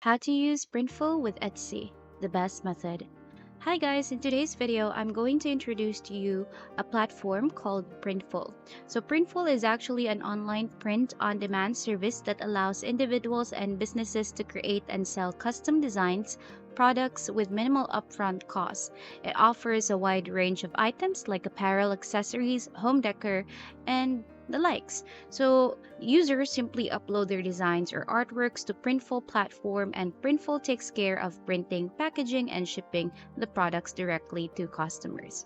How to use Printful with Etsy, the best method. Hi guys, in today's video, I'm going to introduce to you a platform called Printful. So Printful is actually an online print-on-demand service that allows individuals and businesses to create and sell custom designs, products with minimal upfront costs. It offers a wide range of items like apparel, accessories, home decor, and the likes. So users simply upload their designs or artworks to Printful platform, and Printful takes care of printing, packaging, and shipping the products directly to customers.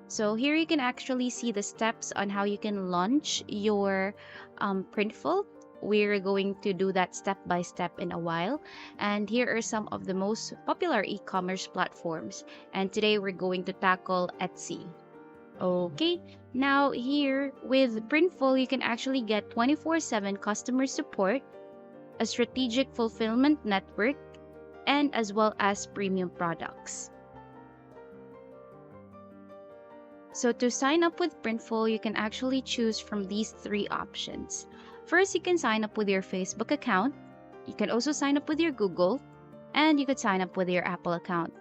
So here you can actually see the steps on how you can launch your Printful. We're going to do that step by step in a while. And here are some of the most popular e-commerce platforms. And today we're going to tackle Etsy. Okay, now here with Printful, you can actually get 24/7 customer support, a strategic fulfillment network, and as well as premium products. So to sign up with Printful, you can actually choose from these three options. First, you can sign up with your Facebook account. You can also sign up with your Google, and you could sign up with your Apple account.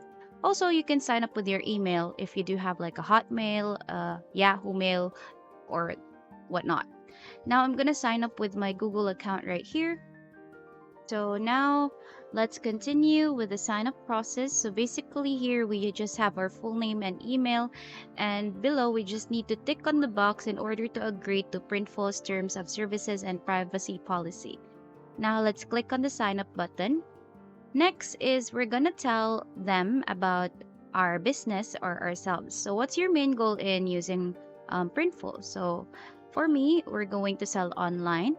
Also, you can sign up with your email if you do have like a Hotmail, a Yahoo Mail, or whatnot. Now I'm gonna sign up with my Google account right here. So now let's continue with the sign up process. So basically here we just have our full name and email, and below we just need to tick on the box in order to agree to Printful's terms of services and privacy policy. Now let's click on the sign up button. Next is we're gonna tell them about our business or ourselves. So what's your main goal in using Printful? So for me, we're going to sell online.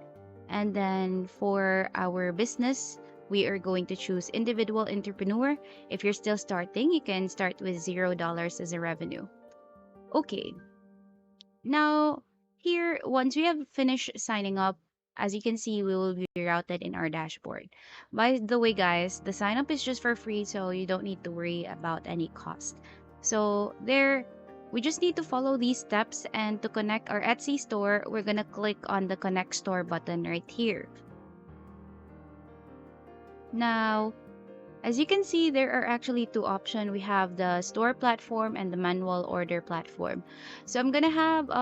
And then for our business, we are going to choose individual entrepreneur. If you're still starting, you can start with $0 as a revenue. Okay. Now here, once we have finished signing up, as you can see, we will be routed in our dashboard. By the way, guys, the sign up is just for free, so you don't need to worry about any cost. So there, we just need to follow these steps, and to connect our Etsy store, we're gonna click on the Connect Store button right here. Now, as you can see, there are actually two options. We have the store platform and the manual order platform. So I'm gonna have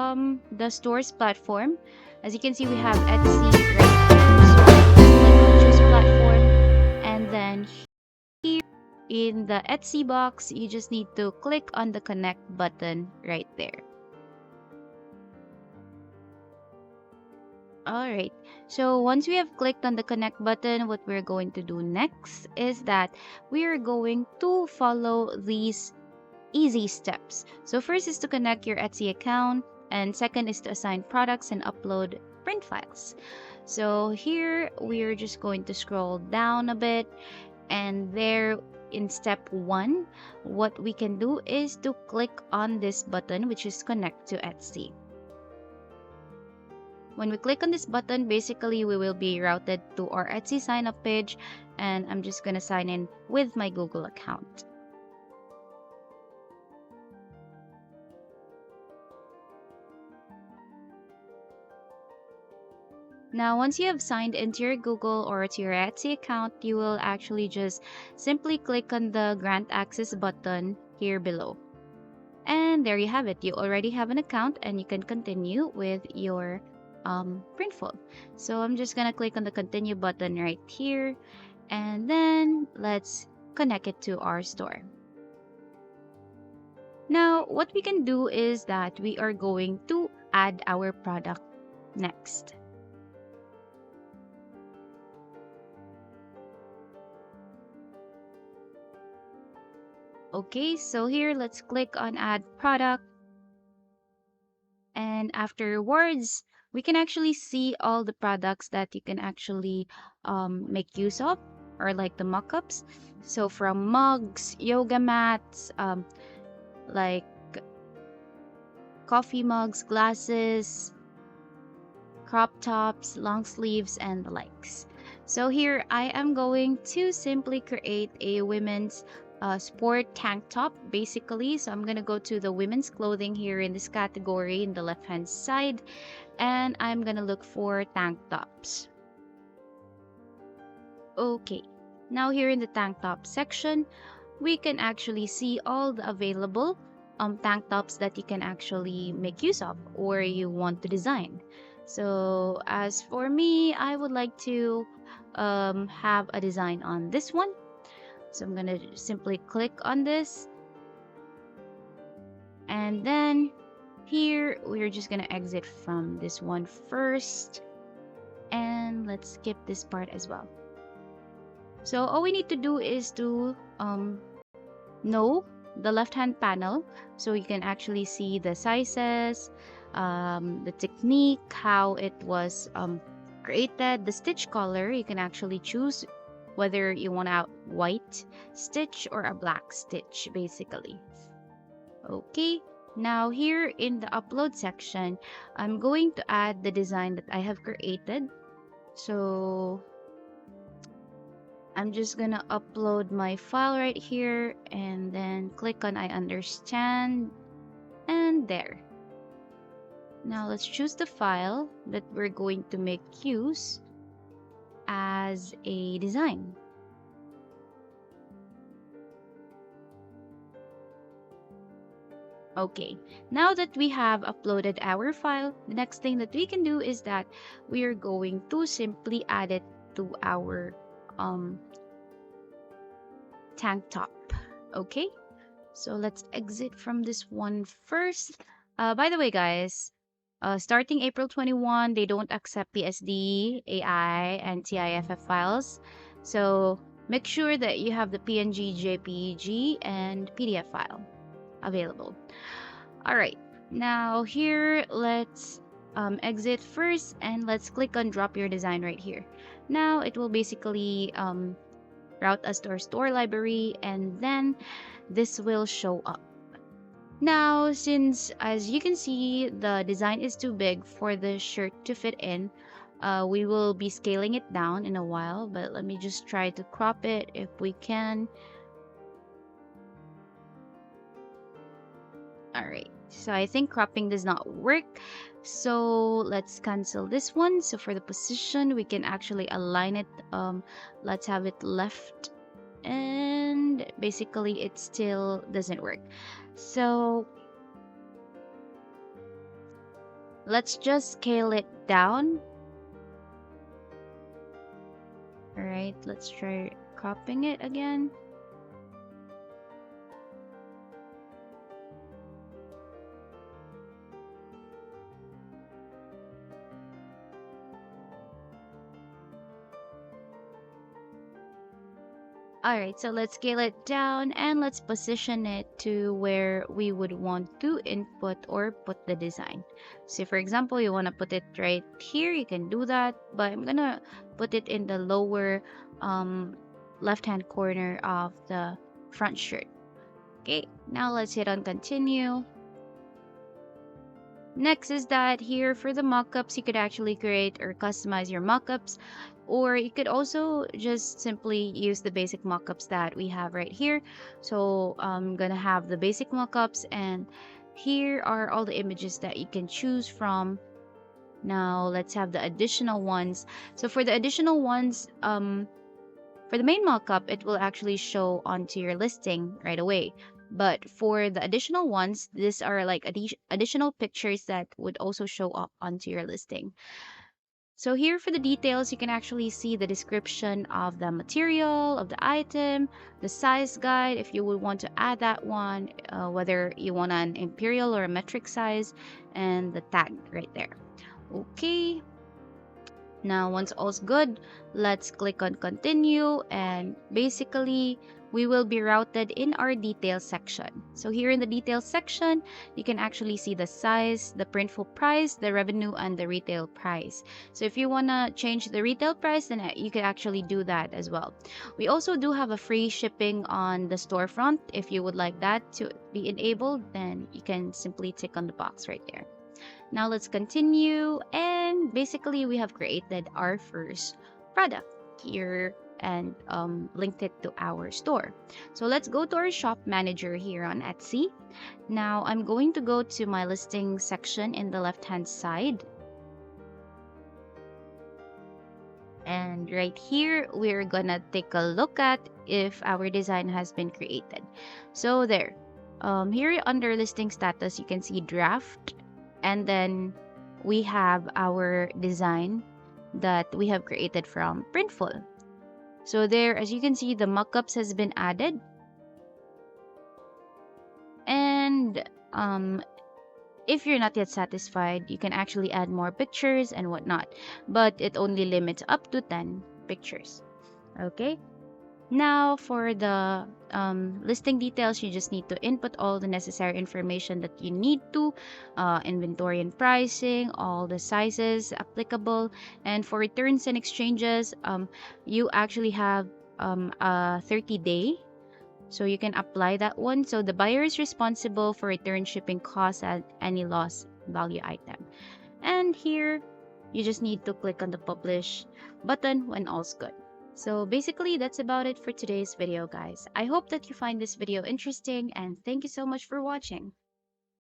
the stores platform. As you can see, we have Etsy right here. So let's click on choose platform, and then here in the Etsy box, you just need to click on the connect button right there. Alright, so once we have clicked on the connect button, what we're going to do next is that we are going to follow these easy steps. So first is to connect your Etsy account, and second is to assign products and upload print files. So here we're just going to scroll down a bit, and there in step 1, what we can do is to click on this button, which is connect to Etsy. When we click on this button, basically we will be routed to our Etsy sign up page, and I'm just gonna sign in with my Google account. Now, once you have signed into your Google or to your Etsy account, you will actually just simply click on the Grant Access button here below. And there you have it. You already have an account, and you can continue with your Printful. So I'm just gonna click on the continue button right here, and then let's connect it to our store. Now, what we can do is that we are going to add our product next. Okay, so here let's click on add product, and afterwards we can actually see all the products that you can actually make use of, or like the mock-ups. So from mugs, yoga mats, like coffee mugs, glasses, crop tops, long sleeves, and the likes. So here I am going to simply create a women's sport tank top basically. So I'm gonna go to the women's clothing here in this category in the left hand side, and I'm gonna look for tank tops. Okay, Now here in the tank top section, we can actually see all the available tank tops that you can actually make use of or you want to design. So as for me, I would like to have a design on this one. So I'm gonna simply click on this, and then here we're just gonna exit from this one first, and let's skip this part as well. So all we need to do is to know the left hand panel, so you can actually see the sizes, the technique, how it was created, the stitch color. You can actually choose whether you want a white stitch or a black stitch basically. Okay, now here in the upload section, I'm going to add the design that I have created. So I'm just gonna upload my file right here and then click on I understand, and there. Now let's choose the file that we're going to make use as a design. Okay, now that we have uploaded our file, the next thing that we can do is that we are going to simply add it to our tank top. Okay, so let's exit from this one first. By the way, guys, starting April 21, they don't accept PSD, AI, and TIFF files. So make sure that you have the PNG, JPG, and PDF file available. All right, now here let's exit first, and let's click on drop your design right here. Now it will basically route us to our store library, and then this will show up. Now, since as you can see, the design is too big for the shirt to fit in, we will be scaling it down in a while, but let me just try to crop it if we can. All right, so I think cropping does not work. So let's cancel this one. So for the position, we can actually align it. Let's have it left, and basically it still doesn't work. So let's just scale it down. All right, let's try cropping it again. Alright, so let's scale it down and let's position it to where we would want to input or put the design. So for example, you want to put it right here, you can do that, but I'm gonna put it in the lower left hand corner of the front shirt. Okay, now let's hit on continue. Next is that here for the mockups, you could actually create or customize your mockups, or you could also just simply use the basic mockups that we have right here. So I'm gonna have the basic mockups, and here are all the images that you can choose from. Now let's have the additional ones. So for the additional ones, for the main mockup, it will actually show onto your listing right away. But for the additional ones, these are like additional pictures that would also show up onto your listing. So here for the details, you can actually see the description of the material, of the item, the size guide, if you would want to add that one, whether you want an imperial or a metric size, and the tag right there. Okay. Now, once all's good, let's click on continue, and basically we will be routed in our details section. So here in the details section, you can actually see the size, the printful price, the revenue, and the retail price. So if you want to change the retail price, then you can actually do that as well. We also do have a free shipping on the storefront. If you would like that to be enabled, then you can simply tick on the box right there. Now let's continue, and basically we have created our first product here and linked it to our store. So let's go to our shop manager here on Etsy. Now I'm going to go to my listing section in the left hand side, And right here, we're gonna take a look at if our design has been created. So there, here under listing status, you can see draft, and then we have our design that we have created from Printful. So there, as you can see, the mockups has been added, and if you're not yet satisfied, you can actually add more pictures and whatnot, but it only limits up to 10 pictures. Okay. Now, for the listing details, you just need to input all the necessary information that you need to, inventory and pricing, all the sizes applicable, and for returns and exchanges, you actually have a 30-day, so you can apply that one. So the buyer is responsible for return shipping costs and any lost value item. And here, you just need to click on the publish button when all's good. So basically, that's about it for today's video, guys. I hope that you find this video interesting, and thank you so much for watching.